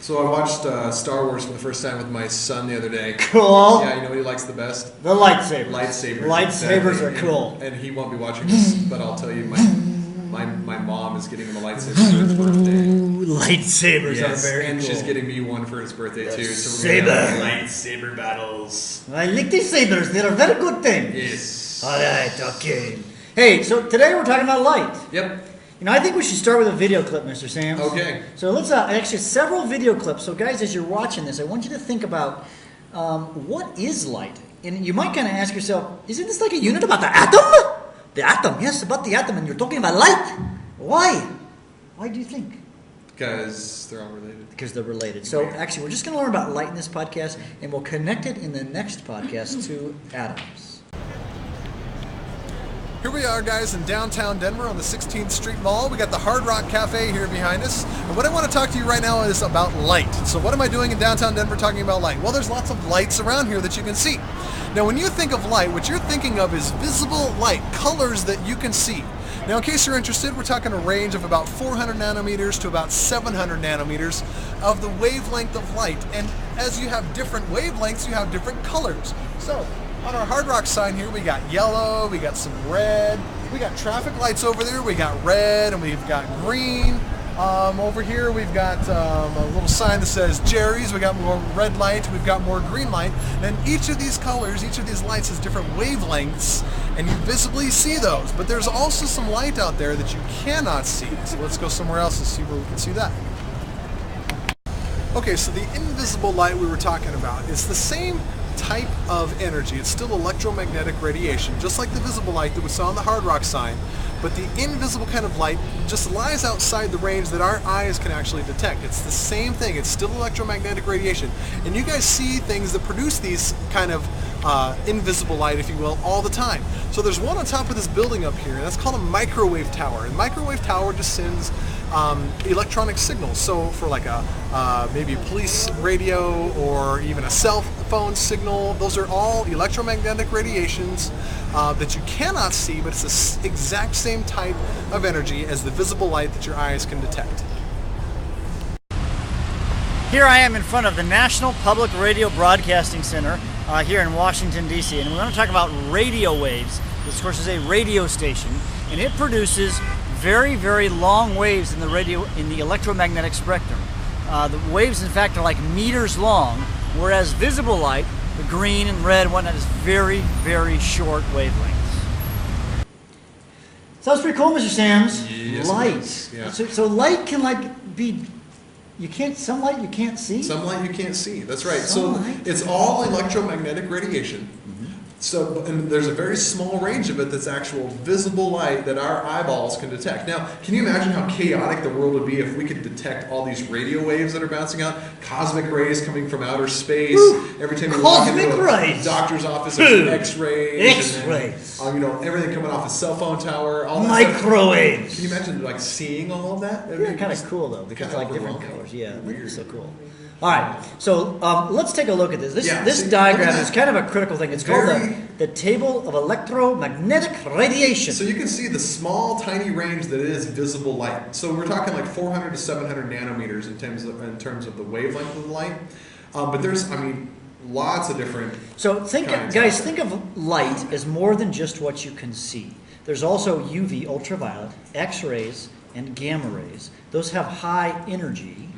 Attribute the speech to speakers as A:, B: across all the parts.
A: So I watched Star Wars for the first time with my son the other day.
B: Cool.
A: Yeah, you know what he likes the best?
B: The lightsabers.
A: Lightsabers.
B: Lightsabers
A: exactly.
B: are cool.
A: And he won't be watching this, but I'll tell you, my mom is getting him a lightsaber for his birthday.
B: Ooh, lightsabers
A: Yes,
B: are very
A: and
B: cool.
A: she's getting me one for his birthday too. So
B: Saber.
A: we're gonna have lightsaber battles.
B: I like these sabers. They're a very good thing.
A: Yes.
B: All right, okay. Hey, so today we're talking about light.
A: Yep.
B: You know, I think we should start with a video clip, Mr. Sams.
A: Okay.
B: So let's actually several video clips. So guys, as you're watching this, I want you to think about what is light, and you might kind of ask yourself, isn't this like a unit about the atom? The atom, yes, about the atom, and you're talking about light. Why? Why do you think?
A: Because they're all related.
B: Because they're related. So actually, we're just going to learn about light in this podcast, and we'll connect it in the next podcast to atoms.
C: Here we are, guys, in downtown Denver on the 16th Street Mall. We got the Hard Rock Cafe here behind us. And what I want to talk to you right now is about light. So what am I doing in downtown Denver talking about light? Well, there's lots of lights around here that you can see. Now, when you think of light, what you're thinking of is visible light, colors that you can see. Now, in case you're interested, we're talking a range of about 400 nanometers to about 700 nanometers of the wavelength of light. And as you have different wavelengths, you have different colors. So, on our Hard Rock sign here, we got yellow, we got some red, we got traffic lights over there, we got red, and we've got green. Over here, we've got a little sign that says Jerry's. We got more red light, we've got more green light, and each of these colors, each of these lights has different wavelengths, and you visibly see those. But there's also some light out there that you cannot see. So let's go somewhere else and see where we can see that. Okay, so the invisible light we were talking about is the same type of energy. It's still electromagnetic radiation, just like the visible light that we saw on the Hard Rock sign, but the invisible kind of light just lies outside the range that our eyes can actually detect. It's the same thing. It's still electromagnetic radiation, and you guys see things that produce these kind of invisible light, if you will, all the time. So there's one on top of this building up here, and that's called a microwave tower. And microwave tower just sends electronic signals. So for like a maybe a police radio or even a cell phone signal, those are all electromagnetic radiations that you cannot see, but it's the exact same type of energy as the visible light that your eyes can detect.
B: Here I am in front of the National Public Radio Broadcasting Center here in Washington, D.C. And we're going to talk about radio waves. This, of course, is a radio station, and it produces very, very long waves in the electromagnetic spectrum. The waves, in fact, are like meters long, whereas visible light, the green and red and whatnot, is very, very short wavelengths. Sounds pretty cool, Mr. Sams.
A: Yes,
B: light.
A: yeah.
B: So light can be. Some light you can't see?
A: Some light you can't see. That's right.
B: Some
A: So
B: light.
A: it's all electromagnetic radiation. So, and there's a very small range of it that's actual visible light that our eyeballs can detect. Now, can you imagine how chaotic the world would be if we could detect all these radio waves that are bouncing out? Cosmic rays coming from outer space. Every time you walk into
B: Cosmic
A: a
B: rays.
A: doctor's office, there's X-rays.
B: X-rays.
A: And then, everything coming off a cell phone tower. All that stuff.
B: Microwaves.
A: Can you imagine like seeing all of that?
B: Yeah, kind of cool though, because
A: kinda
B: like different
A: overwhelming.
B: colors. Yeah,
A: Weird.
B: it's so cool. All right, so let's take a look at this. This
A: Yeah,
B: this
A: see,
B: diagram
A: look at
B: is
A: that.
B: kind of a critical thing. It's called
A: Very-
B: the table of electromagnetic radiation.
A: So you can see the small, tiny range that is visible light. So we're talking like 400 to 700 nanometers in terms of the wavelength of the light. But there's, lots of different.
B: So
A: kinds
B: guys,
A: out there.
B: think of light as more than just what you can see. There's also UV, ultraviolet, X-rays, and gamma rays. Those have high energy.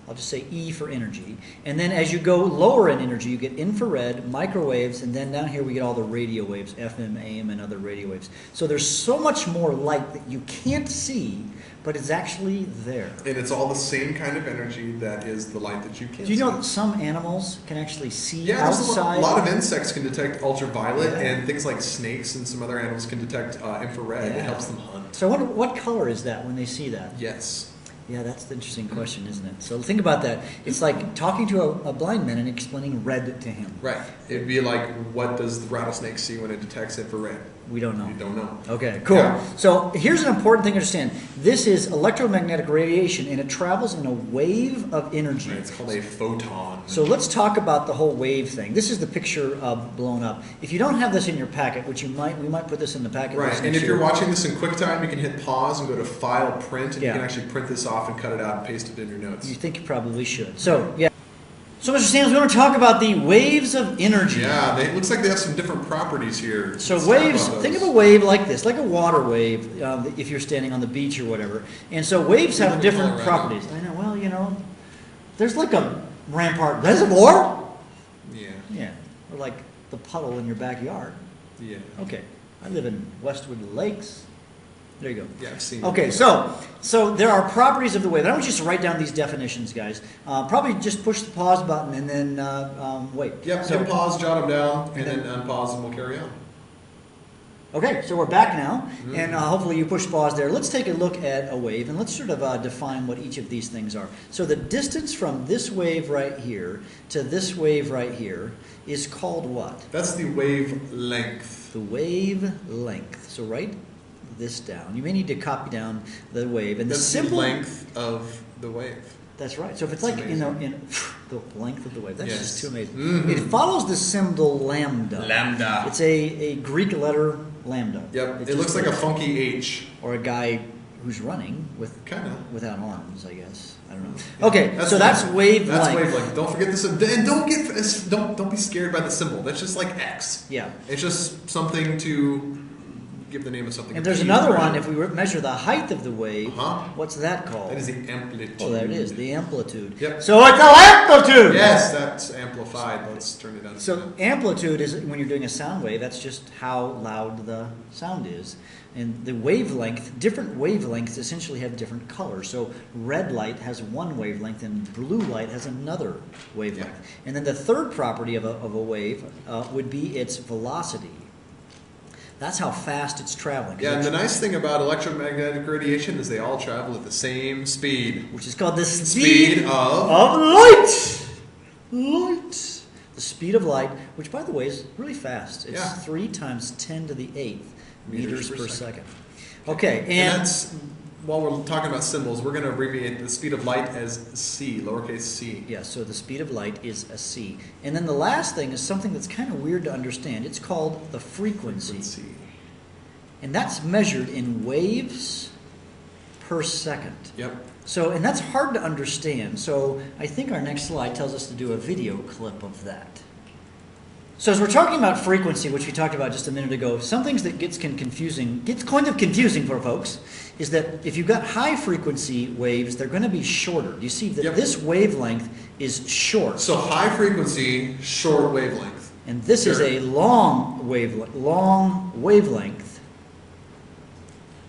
B: I'll just say E for energy. And then as you go lower in energy, you get infrared, microwaves, and then down here we get all the radio waves, FM, AM, and other radio waves. So there's so much more light that you can't see, but it's actually there.
A: And it's all the same kind of energy that is the light that you can see.
B: Do you know that some animals can actually see
A: Yeah, there's
B: outside?
A: a lot of insects can detect ultraviolet,
B: Yeah.
A: and things like snakes and some other animals can detect infrared.
B: Yeah.
A: It helps them hunt.
B: So I wonder what color is that when they see that?
A: Yes.
B: Yeah, that's the interesting question, isn't it? So think about that. It's like talking to a blind man and explaining red to him.
A: Right. It'd be like, what does the rattlesnake see when it detects infrared?
B: We don't know.
A: You don't know.
B: Okay, cool.
A: Yeah.
B: So here's an important thing to understand. This is electromagnetic radiation, and it travels in a wave of energy.
A: Right, it's called a photon.
B: So let's talk about the whole wave thing. This is the picture blown up. If you don't have this in your packet, which we might put this in the packet.
A: Right, and if
B: year.
A: you're watching this in QuickTime, you can hit pause and go to File, Print, and
B: Yeah.
A: you can actually print this off and cut it out and paste it in your notes.
B: You think you probably should. So, yeah. So, Mr. Sams, we want to talk about the waves of energy.
A: Yeah, it looks like they have some different properties here.
B: So
A: Let's talk
B: waves,
A: about
B: think of
A: those.
B: a wave like this, like a water wave, if you're standing on the beach or whatever. And so waves have
A: Look at
B: different
A: Colorado.
B: properties. I know, well, there's like a Rampart Reservoir.
A: Yeah,
B: Yeah, or like the puddle in your backyard.
A: yeah.
B: Okay, I live in Westwood Lakes. There you go.
A: Yeah, I've seen
B: Okay,
A: it.
B: so there are properties of the wave. And I want you to write down these definitions, guys. Probably just push the pause button and then wait.
A: Yep,
B: So,
A: hit pause, jot them down, and
B: And
A: then unpause, and we'll carry on.
B: okay, so we're back now,
A: Mm-hmm.
B: and hopefully you push pause there. Let's take a look at a wave, and let's sort of define what each of these things are. So the distance from this wave right here to this wave right here is called what?
A: That's the wavelength.
B: The wavelength. So write this down. You may need to copy down the wave and the
A: That's the
B: symbol.
A: length of the wave.
B: That's right. So if it's
A: That's
B: like in the length of the wave, that's
A: Yes.
B: just too amazing.
A: Mhm.
B: It follows the symbol lambda.
A: Lambda.
B: It's a Greek letter lambda.
A: Yep,
B: It's
A: it looks
B: just
A: like a funky H.
B: or a guy who's running
A: Kind of.
B: without arms, I guess. I don't know. Okay, so that's
A: That's
B: wavelength.
A: wavelength. Don't forget this, and don't be scared by the symbol. That's just like X.
B: Yeah.
A: It's just something to give the name of something.
B: And there's
A: P,
B: another
A: right?
B: one. If we measure the height of the wave,
A: Uh-huh.
B: what's that called?
A: That is the amplitude.
B: Oh, there it is, the amplitude.
A: Yep.
B: So it's an amplitude.
A: Yes, that's amplified. Let's turn it down.
B: So amplitude is when you're doing a sound wave. That's just how loud the sound is. And the wavelength, different wavelengths essentially have different colors. So red light has one wavelength and blue light has another wavelength.
A: Yeah.
B: And then the third property of a wave would be its velocity. That's how fast it's traveling.
A: Yeah, and the nice thing about electromagnetic radiation is they all travel at the same speed.
B: Which is called the
A: Speed
B: speed
A: of
B: light. Light. The speed of light, which by the way is really fast. It's
A: Yeah.
B: 3 × 10⁸ meters per second.
A: And
B: Okay,
A: that's, while we're talking about symbols, we're going to abbreviate the speed of light as c, lowercase c.
B: yeah, so the speed of light is a c. And then the last thing is something that's kind of weird to understand. It's called the frequency. And that's measured in waves per second.
A: Yep.
B: So, and that's hard to understand. So I think our next slide tells us to do a video clip of that. So as we're talking about frequency, which we talked about just a minute ago, some things that gets kind of confusing for folks is that if you've got high frequency waves, they're going to be shorter. Do you see that
A: Yep.
B: this wavelength is short?
A: So high frequency, short wavelength.
B: And this is a long wavelength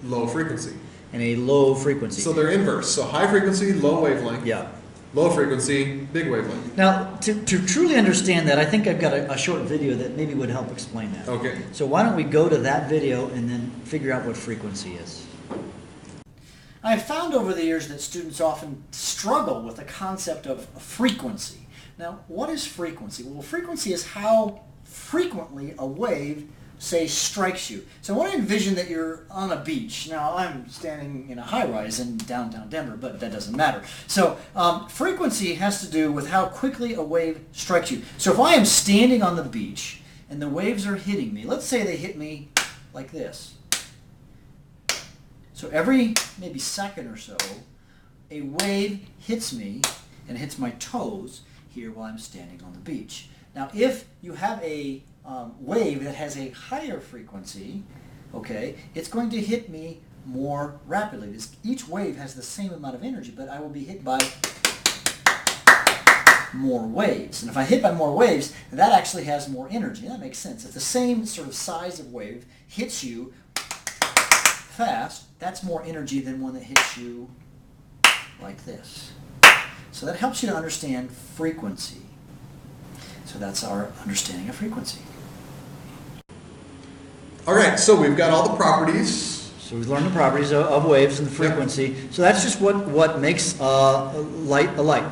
A: Low frequency.
B: and a low frequency.
A: So they're inverse. So high frequency, low wavelength.
B: Yeah.
A: Low frequency, big wavelength.
B: Now, to truly understand that, I think I've got a short video that maybe would help explain that.
A: Okay.
B: So why don't we go to that video and then figure out what frequency is. I've found over the years that students often struggle with the concept of frequency. Now, what is frequency? Well, frequency is how frequently a wave, say, strikes you. So I want to envision that you're on a beach. Now, I'm standing in a high-rise in downtown Denver, but that doesn't matter. So frequency has to do with how quickly a wave strikes you. So if I am standing on the beach and the waves are hitting me, let's say they hit me like this. So every maybe second or so, a wave hits me and hits my toes here while I'm standing on the beach. Now, if you have a wave that has a higher frequency, okay, it's going to hit me more rapidly. Each wave has the same amount of energy, but I will be hit by more waves. And if I hit by more waves, that actually has more energy. That makes sense. If the same sort of size of wave hits you fast, that's more energy than one that hits you like this. So that helps you to understand frequency. So that's our understanding of frequency.
A: All right, so we've got all the properties.
B: So So we've learned the properties of waves and the frequency. So that's just what makes light a light.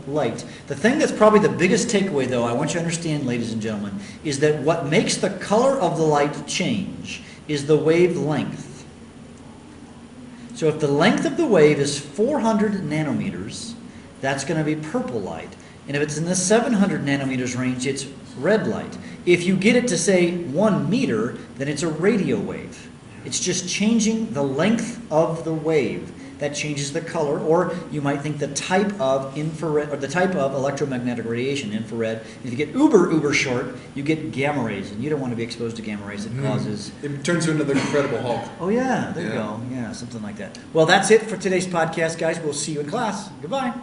B: Light. The thing that's probably the biggest takeaway, though, I want you to understand, ladies and gentlemen, is that what makes the color of the light change is the wavelength. So if the length of the wave is 400 nanometers, that's going to be purple light. And if it's in the 700 nanometers range, it's red light. If you get it to, say, 1 meter, then it's a radio wave. It's just changing the length of the wave. That changes the color, or you might think the type of infrared, or the type of electromagnetic radiation, infrared. If you get uber short, you get gamma rays, and you don't want to be exposed to gamma rays. It causes...
A: It turns you into the Incredible Hulk.
B: Oh yeah, there you go. Yeah, something like that. Well, that's it for today's podcast, guys. We'll see you in class. Goodbye.